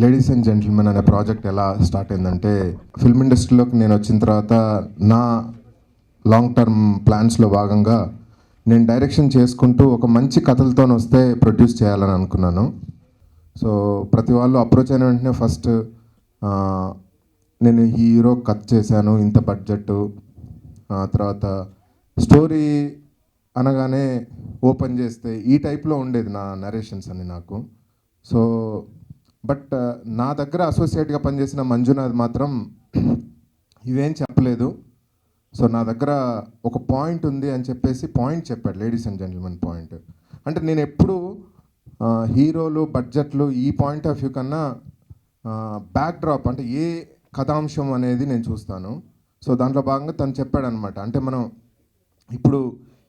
Ladies and gentlemen అనే project ఎలా start అయిందంటే, ఫిల్మ్ ఇండస్ట్రీలోకి నేను వచ్చిన తర్వాత నా లాంగ్ టర్మ్ ప్లాన్స్లో భాగంగా నేను డైరెక్షన్ చేసుకుంటూ ఒక మంచి కథలతో వస్తే ప్రొడ్యూస్ చేయాలని అనుకున్నాను. సో ప్రతి వాళ్ళు అప్రోచ్ అయిన వెంటనే ఫస్ట్ నేను హీరో కట్ చేశాను, ఇంత బడ్జెట్, తర్వాత స్టోరీ అనగానే ఓపెన్ చేస్తే ఈ టైప్లో ఉండేది నా నరేషన్స్ అని నాకు. సో బట్ నా దగ్గర అసోసియేట్గా పనిచేసిన మంజునాథ్ మాత్రం ఇవేం చెప్పలేదు. సో నా దగ్గర ఒక పాయింట్ ఉంది అని చెప్పేసి పాయింట్ చెప్పాడు, లేడీస్ అండ్ జెంటిల్మెన్ పాయింట్. అంటే నేను ఎప్పుడు హీరోలు బడ్జెట్లు ఈ పాయింట్ ఆఫ్ వ్యూ కన్నా బ్యాక్ డ్రాప్ అంటే ఏ కథాంశం అనేది నేను చూస్తాను. సో దాంట్లో భాగంగా తను చెప్పాడనమాట, అంటే మనం ఇప్పుడు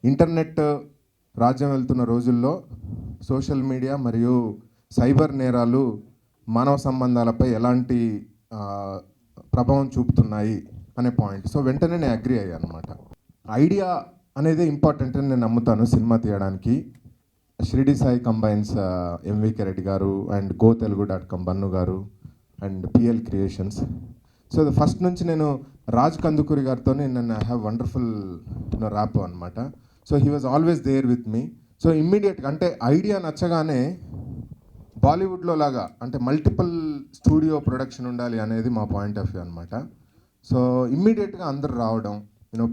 ఇంటర్నెట్ రాజ్యం వెళ్తున్న రోజుల్లో సోషల్ మీడియా మరియు సైబర్ నేరాలు మానవ సంబంధాలపై ఎలాంటి ప్రభావం చూపుతున్నాయి అనే పాయింట్. సో వెంటనే నేను అగ్రి అయ్యాను అనమాట. ఐడియా అనేది ఇంపార్టెంట్ అని నేను నమ్ముతాను సినిమా తీయడానికి. Shirdi Sai combines MVK Reddy garu and gotelugu.com Bunny garu and PL creations. So first నుంచి నేను రాజ్ కందుకూరి గారితో నేను ఐ హ్యావ్ వండర్ఫుల్ ర్యాప్ అనమాట. So he was always there with me. So ఇమ్మీడియట్గా అంటే ఐడియా నచ్చగానే బాలీవుడ్లో లాగా అంటే మల్టిపుల్ స్టూడియో ప్రొడక్షన్ ఉండాలి అనేది మా పాయింట్ ఆఫ్ వ్యూ అనమాట. సో ఇమ్మీడియట్గా అందరు రావడం,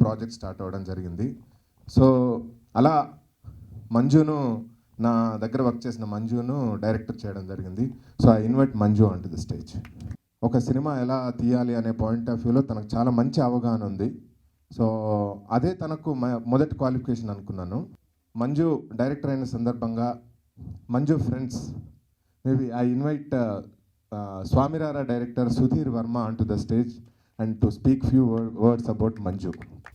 ప్రాజెక్ట్ స్టార్ట్ అవ్వడం జరిగింది. సో అలా మంజును, నా దగ్గర వర్క్ చేసిన మంజును డైరెక్టర్ చేయడం జరిగింది. So I invite Manju on to the stage. ఒక సినిమా ఎలా తీయాలి అనే పాయింట్ ఆఫ్ వ్యూలో తనకు చాలా మంచి అవగాహన ఉంది. సో అదే తనకు మొదటి క్వాలిఫికేషన్ అనుకున్నాను. మంజు డైరెక్టర్ అయిన సందర్భంగా Manju friends, maybe I invite Swamy Ra Ra director Sudheer Varma on to the stage and to speak few words about Manju.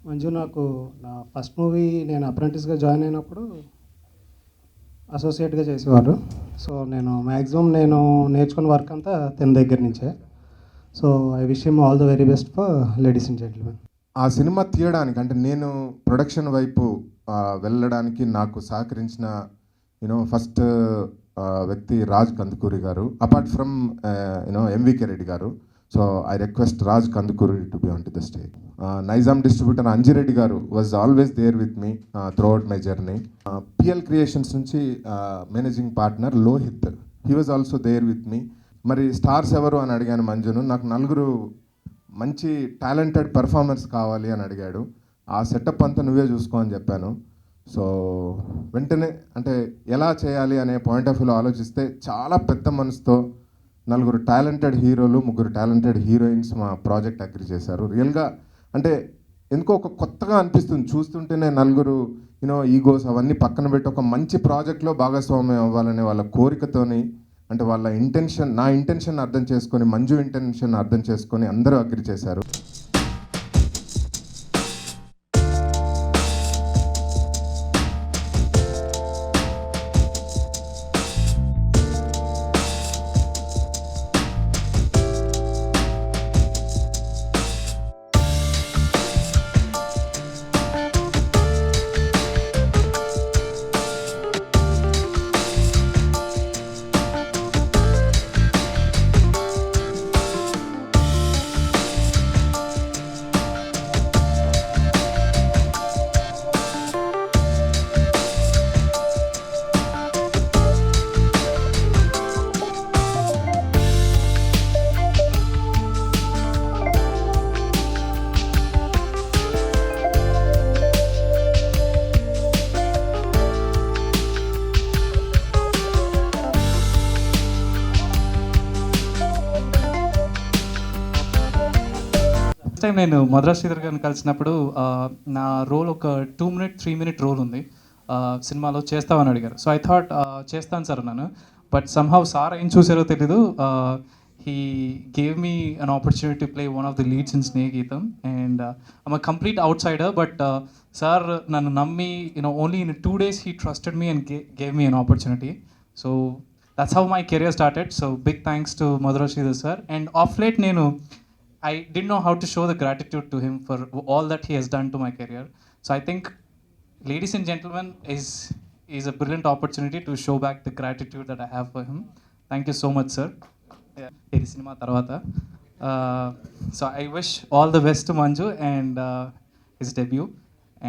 Manju నాకు నా ఫస్ట్ మూవీ నేను అప్రెంటిస్గా జాయిన్ అయినప్పుడు అసోసియేట్గా చేసేవారు. సో నేను మ్యాక్సిమం నేర్చుకున్న వర్క్ అంతా తన దగ్గర నుంచే. So I wish him all the very best for ladies and gentlemen. ఆ సినిమా తీయడానికి అంటే నేను ప్రొడక్షన్ వైపు వెళ్ళడానికి నాకు సహకరించిన ఫస్ట్ వ్యక్తి రాజ్ కందుకూరి గారు, apart from MVK Reddy garu. So I request Raj Kandukuri to be on to the stage. Nizam distributor Anjireddy garu was always there with me throughout my journey. PL creations నుంచి managing partner Lohith, he was also there with me. మరి stars ఎవరు అని అడిగాను మంజును. నాకు 4 మంచి talented performers కావాలి అని అడిగాడు. ఆ సెటప్ అంతా నువ్వే చూసుకో అని చెప్పాను. సో వెంటనే అంటే ఎలా చేయాలి అనే పాయింట్ ఆఫ్ వ్యూలో ఆలోచిస్తే చాలా పెద్ద మనసుతో 4 టాలెంటెడ్ హీరోలు, 3 టాలెంటెడ్ హీరోయిన్స్ మా ప్రాజెక్ట్ అగ్రి చేశారు. రియల్గా అంటే ఎందుకో ఒక కొత్తగా అనిపిస్తుంది చూస్తుంటేనే. 4 ఈగోస్ అవన్నీ పక్కన పెట్టి ఒక మంచి ప్రాజెక్ట్లో భాగస్వామ్యం అవ్వాలనే వాళ్ళ కోరికతోని, అంటే వాళ్ళ ఇంటెన్షన్, నా ఇంటెన్షన్ అర్థం చేసుకొని, మంజు ఇంటెన్షన్ అర్థం చేసుకొని అందరూ అగ్రి చేశారు. టైం నేను మద్రాస్ శ్రీధర్ గారిని కలిసినప్పుడు నా రోల్ ఒక 2-minute 3-minute రోల్ ఉంది సినిమాలో, చేస్తామని అడిగారు. సో ఐ థాట్ చేస్తాను సార్ అన్నాను. బట్ సమ్హౌ సార్ ఏం చూసారో తెలీదు, he gave me an opportunity to play one of the leads in Snehageetham. And I'm a complete outsider, but sir నన్ను నమ్మి only in 2 days he trusted me and gave me an opportunity. So that's how my career started. So big thanks to Madras Sridhar sir. And of late I didn't know how to show the gratitude to him for all that he has done to my career. So I think, ladies and gentlemen, is a brilliant opportunity to show back the gratitude that I have for him. Thank you so much, sir. ఇది సినిమా తర్వాత. So I wish all the best to Manju and his debut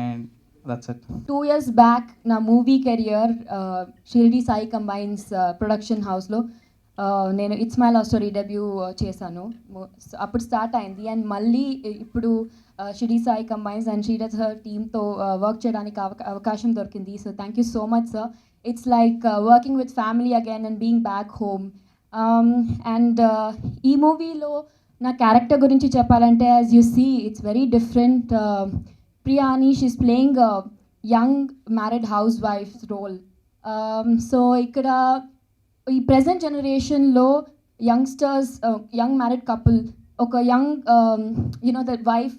and that's it. 2 years back నా movie career Shiridi Sai combines production హౌస్లో నేను it's my love story debut చేశాను. అప్పుడు start అయింది and మళ్ళీ ఇప్పుడు Shiridi Sai combines and Srirath sir టీమ్తో వర్క్ చేయడానికి అవకాశం దొరికింది. So thank you so much sir. It's like working with family again and being back home. And ఈ మూవీలో నా క్యారెక్టర్ గురించి చెప్పాలంటే as you see it's very different. Priyani, she's playing a young married housewife's role. So ఇక్కడ ఈ present జనరేషన్లో youngsters young married couple ఒక young that wife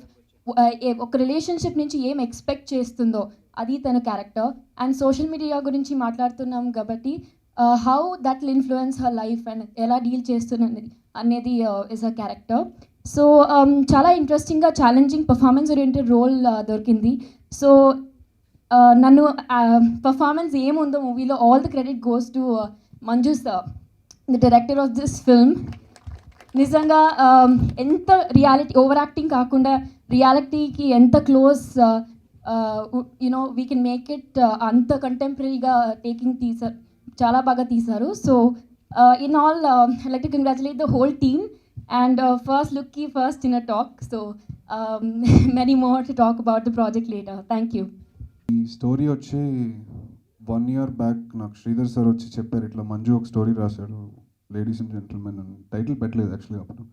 ఒక రిలేషన్షిప్ నుంచి ఏం ఎక్స్పెక్ట్ చేస్తుందో అది తన క్యారెక్టర్. అండ్ సోషల్ మీడియా గురించి మాట్లాడుతున్నాం కాబట్టి how that will influence her life and ఎలా డీల్ చేస్తున్నది అనేది ఇస్ అ క్యారెక్టర్. సో చాలా ఇంట్రెస్టింగ్గా ఛాలెంజింగ్ పర్ఫార్మెన్స్ ఓరియంటెడ్ రోల్ దొరికింది. సో నన్ను పర్ఫార్మెన్స్ ఏముందో మూవీలో all the credit goes to Manju sir, the director of this film. నిజంగా ఎంత రియాలిటీ ఓవర్ యాక్టింగ్ కాకుండా రియాలిటీకి ఎంత close we can make it అంత కంటెంపరీగా టేకింగ్ తీసారు, చాలా బాగా తీశారు. So in all like to congratulate the whole team. And first Lucky first in a talk, so many more to talk about the project later. Thank you. ఈ story వచ్చి 1 year back నాకు Sridhar sir వచ్చి చెప్పారు, ఇట్లా మంజు ఒక story రాశాడు ladies and gentlemen అని. Title పెట్టలేదు యాక్చువల్లీ అప్పుడు.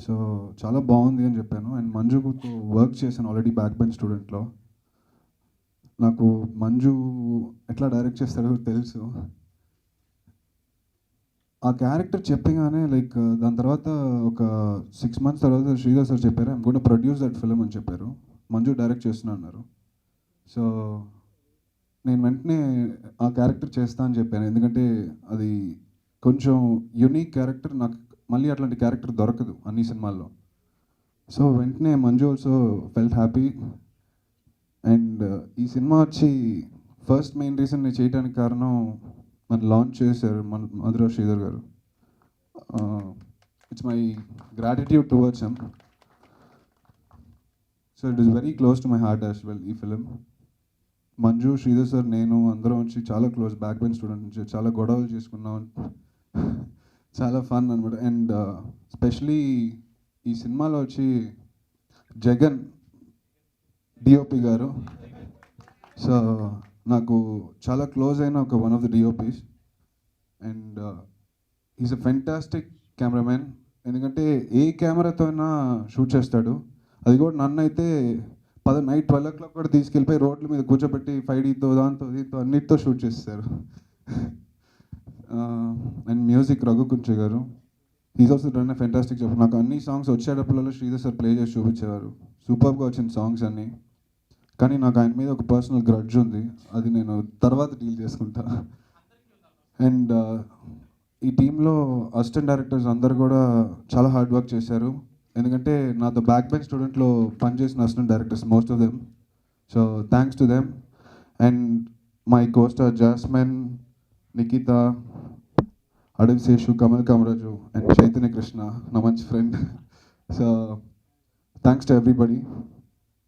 సో చాలా బాగుంది అని చెప్పాను. అండ్ మంజుతో వర్క్ చేశాను ఆల్రెడీ బ్యాక్ బెంచ్ స్టూడెంట్లో. నాకు మంజు ఎట్లా డైరెక్ట్ చేస్తాడో తెలుసు. ఆ క్యారెక్టర్ చెప్పగానే లైక్ దాని తర్వాత ఒక 6 months తర్వాత శ్రీధర్ సార్ చెప్పారు, I'm going to produce that film అని చెప్పారు. మంజు డైరెక్ట్ చేస్తున్నా అన్నారు. సో నేను వెంటనే ఆ క్యారెక్టర్ చేస్తా అని చెప్పాను, ఎందుకంటే అది కొంచెం యూనిక్ క్యారెక్టర్. నాకు మళ్ళీ అట్లాంటి క్యారెక్టర్ దొరకదు అన్ని సినిమాల్లో. సో వెంటనే Manju also felt happy. And ఈ సినిమా వచ్చి ఫస్ట్ మెయిన్ రీజన్ నేను చేయడానికి కారణం, నన్ను లాంచ్ చేశారు మధుర శ్రీధర్ గారు. It's my gratitude towards him. So it is very close to my heart as well ఈ ఫిలిం. మంజు, శ్రీధర్ సార్, నేను అందరం వచ్చి చాలా క్లోజ్, బ్యాక్ బెంచ్ స్టూడెంట్ నుంచి చాలా గొడవలు చేసుకున్నాం, చాలా ఫన్ అనమాట. అండ్ స్పెషలీ ఈ సినిమాలో వచ్చి జగన్ డిఓపి గారు, సో నాకు చాలా క్లోజ్ అయిన ఒక one of the DOPs. And is a fantastic cameraman, ఎందుకంటే ఏ కెమెరాతో అయినా షూట్ చేస్తాడు. అది కూడా నన్ను అయితే నైట్ 12 o'clock కూడా తీసుకెళ్ళిపోయి రోడ్ల మీద కూర్చోబెట్టి 5Dతో దాంతో దీంతో అన్నిటితో షూట్ చేస్తారు. అండ్ మ్యూజిక్ రఘు కుంచే గారు, is also done a fantastic job. నాకు అన్ని సాంగ్స్ వచ్చేటప్పులలో శ్రీధర్ సార్ ప్లే చేసి చూపించేవారు. సూపర్గా వచ్చిన సాంగ్స్ అన్నీ. కానీ నాకు ఆయన మీద ఒక పర్సనల్ గ్రడ్జ్ ఉంది, అది నేను తర్వాత డీల్ చేసుకుంటా. అండ్ ఈ టీంలో అసిస్టెంట్ డైరెక్టర్స్ అందరు కూడా చాలా హార్డ్ వర్క్ చేశారు, ఎందుకంటే నాతో బ్యాక్ బెంచ్ స్టూడెంట్లో పనిచేసిన assistant directors most of them. So thanks to them. And my costar Jasmine, Nikhita, Adivi Seshu, Kamal Kamaraju and Chaitanya Krishna, నా మంచి friend. So thanks to everybody.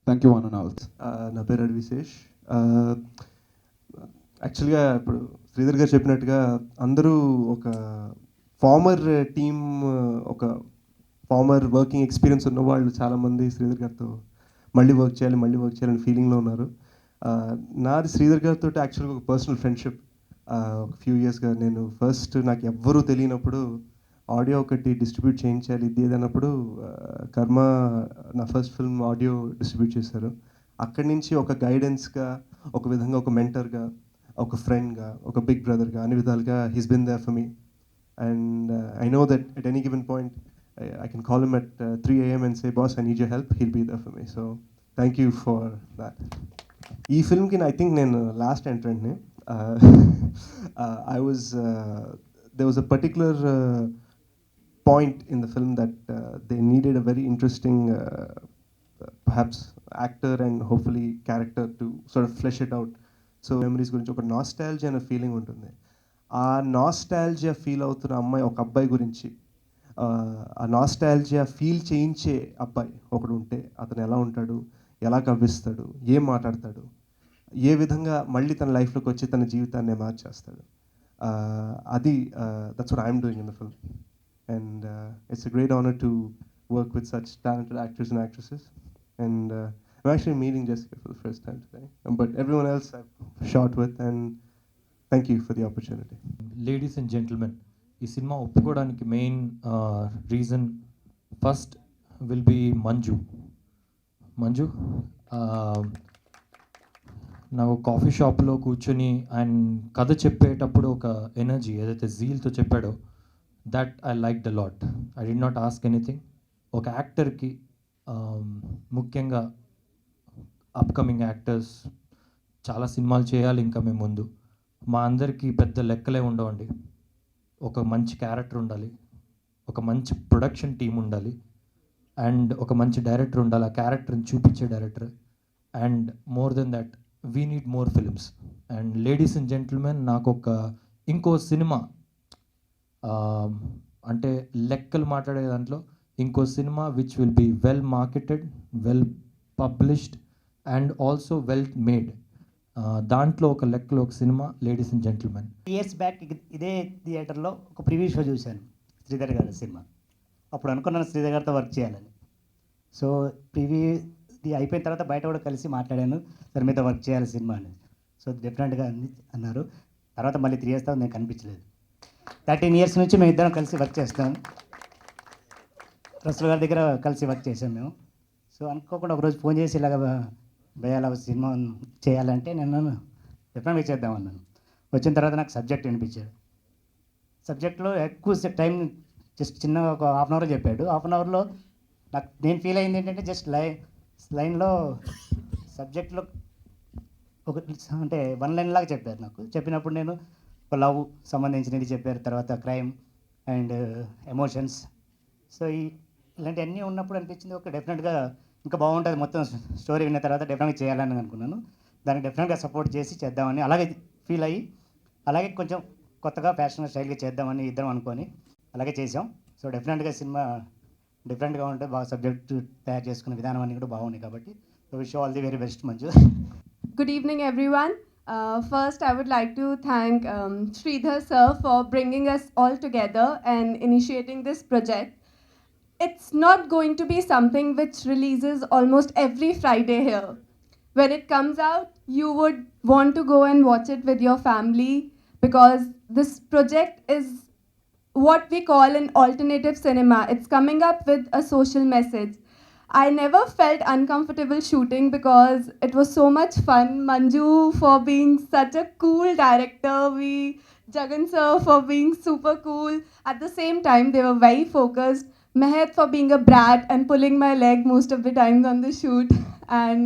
Thank you one and all. నా పేరు అడవిశేష్. యాక్చువల్గా ఇప్పుడు శ్రీధర్ గారు చెప్పినట్టుగా అందరూ ఒక ఫార్మర్ టీమ్, ఒక ఫార్మర్ వర్కింగ్ ఎక్స్పీరియన్స్ ఉన్న వాళ్ళు చాలామంది శ్రీధర్ గారితో మళ్ళీ వర్క్ చేయాలని ఫీలింగ్లో ఉన్నారు. నాది శ్రీధర్ గారితో యాక్చువల్గా ఒక పర్సనల్ ఫ్రెండ్షిప్. ఒక ఫ్యూ ఇయర్స్గా నేను ఫస్ట్ నాకు ఎవ్వరూ తెలియనప్పుడు ఆడియో ఒకటి డిస్ట్రిబ్యూట్ చేయించాలి ఇది అన్నప్పుడు కర్మ నా ఫస్ట్ ఫిల్మ్ ఆడియో డిస్ట్రిబ్యూట్ చేశారు. అక్కడి నుంచి ఒక గైడెన్స్గా, ఒక విధంగా ఒక మెంటర్గా, ఒక ఫ్రెండ్గా, ఒక బిగ్ బ్రదర్గా, అన్ని విధాలుగా he's been there for me. And I know that at any given point I can call him at 3 a.m. and say, boss, I need your help. He'll be there for me. So thank you for that. ఈ ఫిల్మ్కి I think నేను last ఎంట్రెంట్ని. I was there was a particular point in the film that they needed a very interesting perhaps actor and hopefully character to sort of flesh it out. So memories గురించి ఒక nostalgia అనే feeling ఉంటుంది. ఆ nostalgia feel అవుతున్న అమ్మాయి ఒక అబ్బాయి గురించి ఆ నాస్టాలజియా ఫీల్ చేయించే అబ్బాయి ఒకడు ఉంటే అతను ఎలా ఉంటాడు, ఎలా కవ్విస్తాడు, ఏం మాట్లాడతాడు, ఏ విధంగా మళ్ళీ తన లైఫ్లోకి వచ్చి తన జీవితాన్ని మార్చేస్తాడు. అది that's what I'm doing in the film. And it's a great honour to work with such talented actors and actresses. And I'm actually meeting Jessica for the first time today. But everyone else I've shot with, and thank you for the opportunity. Ladies and gentlemen, ఈ సినిమా ఒప్పుకోవడానికి main reason first will be Manju. నాకు coffee షాప్లో కూర్చొని ఆయన కథ చెప్పేటప్పుడు ఒక ఎనర్జీ ఏదైతే జీల్తో చెప్పాడో, that I like the lot. I did not ask anything. ఒక యాక్టర్కి ముఖ్యంగా అప్కమింగ్ యాక్టర్స్ చాలా సినిమాలు చేయాలి ఇంకా మేము ముందు. మా అందరికీ పెద్ద లెక్కలే ఉండవండి. ఒక మంచి క్యారెక్టర్ ఉండాలి, ఒక మంచి ప్రొడక్షన్ టీం ఉండాలి, అండ్ ఒక మంచి డైరెక్టర్ ఉండాలి, ఆ క్యారెక్టర్ని చూపించే director. And more than that we need more films. And ladies and gentlemen నాకు ఒక ఇంకో సినిమా, అంటే లెక్కలు మాట్లాడే దాంట్లో ఇంకో సినిమా which will be well marketed, well published and also well made. దాంట్లో ఒక లెక్కలో ఒక సినిమా ladies and gentlemen. Years back ఇదే థియేటర్లో ఒక ప్రివ్యూ షో చూశాను, శ్రీధర్ గారి సినిమా. అప్పుడు అనుకున్నాను శ్రీధర్ గారితో వర్క్ చేయాలని. సో ప్రివ్యూది అయిపోయిన తర్వాత బయట కూడా కలిసి మాట్లాడాను, సార్ మీతో వర్క్ చేయాలి సినిమా అని. సో డిఫరెంట్గా అన్నారు. తర్వాత మళ్ళీ 3 years తర్వాత నేను కనిపించలేదు. 13 years నుంచి మేము ఇద్దరం కలిసి వర్క్ చేస్తాం. రసూల్ గారి దగ్గర కలిసి వర్క్ చేసాం మేము. సో అనుకోకుండా ఒకరోజు ఫోన్ చేసి ఇలాగ భయాల సినిమా చేయాలంటే నేను డెఫినెట్గా చేద్దామన్నాను. వచ్చిన తర్వాత నాకు సబ్జెక్ట్ వినిపించాడు. సబ్జెక్ట్లో ఎక్కువ టైం జస్ట్ చిన్నగా ఒక 1/2 hour చెప్పాడు. 1/2 hourలో నేను ఫీల్ అయింది ఏంటంటే జస్ట్ లైన్లో సబ్జెక్ట్లో ఒక అంటే 1 line లాగా చెప్పారు నాకు. చెప్పినప్పుడు నేను ఒక లవ్ సంబంధించినది చెప్పారు, తర్వాత క్రైమ్ అండ్ ఎమోషన్స్. సో ఇలాంటివన్నీ ఉన్నప్పుడు అనిపించింది ఒక డెఫినెట్గా ఇంకా బాగుంటుంది మొత్తం స్టోరీ విన్న తర్వాత డెఫినెట్గా చేయాలని అనుకున్నాను. దానికి డెఫినెట్గా సపోర్ట్ చేసి చేద్దామని అలాగే ఫీల్ అయ్యి, అలాగే కొంచెం కొత్తగా ఫ్యాషన్ స్టైల్గా చేద్దామని ఇద్దరం అనుకొని అలాగే చేసాం. సో డెఫినెట్గా సినిమా డిఫరెంట్గా ఉంటే బాగా సబ్జెక్ట్ తయారు చేసుకునే విధానం అన్నీ కూడా బాగున్నాయి కాబట్టి so wish all the very best Manju. Good evening, everyone. First, I would like to thank Sridhar sir for bringing us all together and initiating this project. It's not going to be something which releases almost every Friday here. When it comes out, you would want to go and watch it with your family because this project is what we call an alternative cinema. It's coming up with a social message. I never felt uncomfortable shooting because it was so much fun. Manju for being such a cool director, Jagan sir for being super cool. At the same time, they were very focused. Mehet for being a brat and pulling my leg most of the times on the shoot. And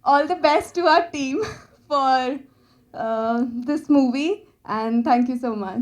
all the best to our team for this movie. And thank you so much.